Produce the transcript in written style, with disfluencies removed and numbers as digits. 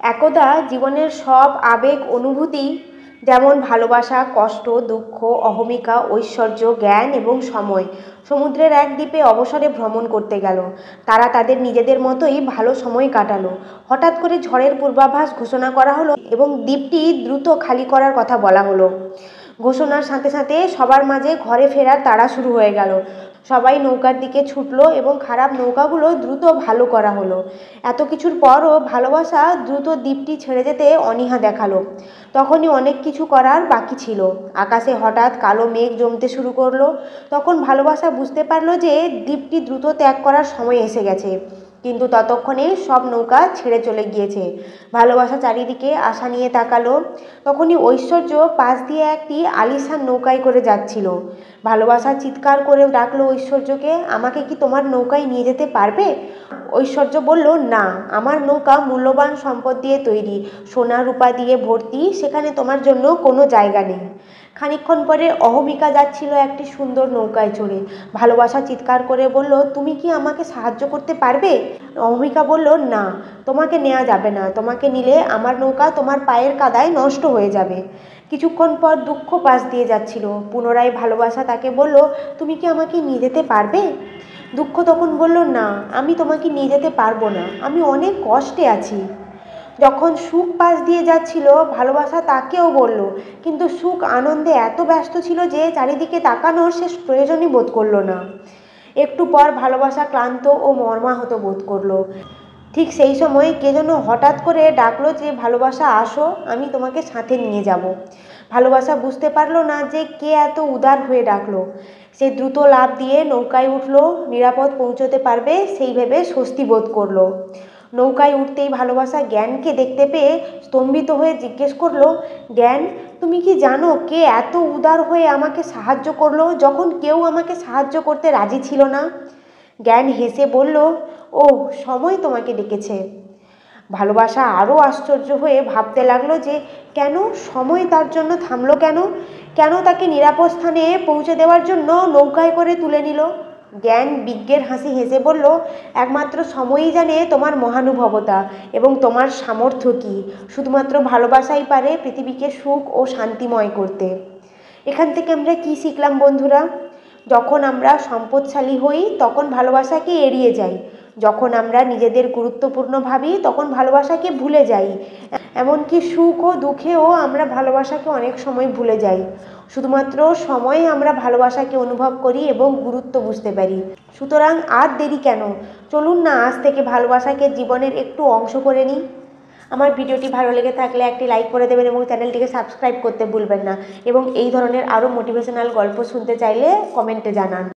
একদা জীবনের সব আবেগ অনুভূতি যেমন ভালোবাসা, কষ্ট, দুঃখ, অহমিকা, ঐশ্বর্য, জ্ঞান এবং সময় সমুদ্রের এক দ্বীপে অবসরে ভ্রমণ করতে গেল। তারা তাদের নিজেদের মতোই ভালো সময় কাটালো। হঠাৎ করে ঝড়ের পূর্বাভাস ঘোষণা করা হলো এবং দ্বীপটি দ্রুত খালি করার কথা বলা হলো। ঘোষণার সাথে সাথে সবার মাঝে ঘরে ফেরার তাড়া শুরু হয়ে গেল। সবাই নৌকার দিকে ছুটলো এবং খারাপ নৌকাগুলো দ্রুত ভালো করা হলো। এত কিছুর পরও ভালোবাসা দ্রুত দ্বীপটি ছেড়ে যেতে অনীহা দেখালো। তখনই অনেক কিছু করার বাকি ছিল। আকাশে হঠাৎ কালো মেঘ জমতে শুরু করলো। তখন ভালোবাসা বুঝতে পারলো যে দ্বীপটি দ্রুত ত্যাগ করার সময় এসে গেছে। কিন্তু ততক্ষণে সব নৌকা ছেড়ে চলে গিয়েছে। ভালোবাসা চারিদিকে আশা নিয়ে তাকালো। তখনই ঐশ্বর্য পাশ দিয়ে একটি আলিশান নৌকায় করে যাচ্ছিল। ভালোবাসা চিৎকার করে ডাকলো ঐশ্বর্যকে, আমাকে কি তোমার নৌকায় নিয়ে যেতে পারবে? ঐশ্বর্য বলল, না, আমার নৌকা মূল্যবান সম্পদ দিয়ে তৈরি, সোনা রূপা দিয়ে ভর্তি, সেখানে তোমার জন্য কোনো জায়গা নেই। খানিকক্ষণ পরে অহমিকা যাচ্ছিল একটি সুন্দর নৌকায় চড়ে। ভালোবাসা চিৎকার করে বলল, তুমি কি আমাকে সাহায্য করতে পারবে? অহমিকা বলল, না, তোমাকে নেওয়া যাবে না, তোমাকে নিলে আমার নৌকা তোমার পায়ের কাদায় নষ্ট হয়ে যাবে। কিছুক্ষণ পর দুঃখ পাশ দিয়ে যাচ্ছিল। পুনরায় ভালোবাসা তাকে বলল, তুমি কি আমাকে নিয়ে যেতে পারবে? দুঃখ তখন বলল, না, আমি তোমাকে নিয়ে যেতে পারবো না, আমি অনেক কষ্টে আছি। যখন সুখ পাশ দিয়ে যাচ্ছিল ভালোবাসা তাকেও বলল, কিন্তু সুখ আনন্দে এত ব্যস্ত ছিল যে চারিদিকে তাকানোর সে প্রয়োজনই বোধ করলো না। একটু পর ভালোবাসা ক্লান্ত ও মর্মাহত বোধ করলো। ঠিক সেই সময় কে যেন হঠাৎ করে ডাকলো যে, ভালোবাসা আসো, আমি তোমাকে সাথে নিয়ে যাব। ভালোবাসা বুঝতে পারলো না যে কে এত উদার হয়ে ডাকলো। সে দ্রুত লাফ দিয়ে নৌকায় উঠলো। নিরাপদ পৌঁছতে পারবে সেই ভেবে স্বস্তি বোধ করলো। নৌকায় উঠতেই ভালোবাসা জ্ঞানকে দেখতে পেয়ে স্তম্ভিত হয়ে জিজ্ঞেস করলো, জ্ঞান, তুমি কি জানো কে এত উদার হয়ে আমাকে সাহায্য করলো যখন কেউ আমাকে সাহায্য করতে রাজি ছিল না? জ্ঞান হেসে বলল, ও, সময় তোমাকে ডেকেছে। ভালোবাসা আরও আশ্চর্য হয়ে ভাবতে লাগলো যে কেন সময় তার জন্য থামলো, কেন কেন তাকে নিরাপদ স্থানে পৌঁছে দেওয়ার জন্য নৌকায় করে তুলে নিল। জ্ঞান বিজ্ঞের হাসি হেসে বলল, একমাত্র সময়ই জানে তোমার মহানুভবতা এবং তোমার সামর্থ্য কী। শুধুমাত্র ভালোবাসাই পারে পৃথিবীকে সুখ ও শান্তিময় করতে। এখান থেকে আমরা কি শিখলাম বন্ধুরা? যখন আমরা সম্পদশালী হই তখন ভালোবাসাকে এড়িয়ে যাই। যখন আমরা নিজেদের গুরুত্বপূর্ণ ভাবি তখন ভালোবাসাকে ভুলে যাই। এমনকি সুখ ও দুঃখেও আমরা ভালোবাসাকে অনেক সময় ভুলে যাই। শুধুমাত্র সময়ে আমরা ভালোবাসাকে অনুভব করি এবং গুরুত্ব বুঝতে পারি। সুতরাং আর দেরি কেন? চলুন না আজ থেকে ভালোবাসাকে জীবনের একটু অংশ করে নিই। আমার ভিডিওটি ভালো লেগে থাকলে একটি লাইক করে দেবেন এবং চ্যানেলটিকে সাবস্ক্রাইব করতে ভুলবেন না। এবং এই ধরনের আরও মোটিভেশনাল গল্প শুনতে চাইলে কমেন্টে জানান।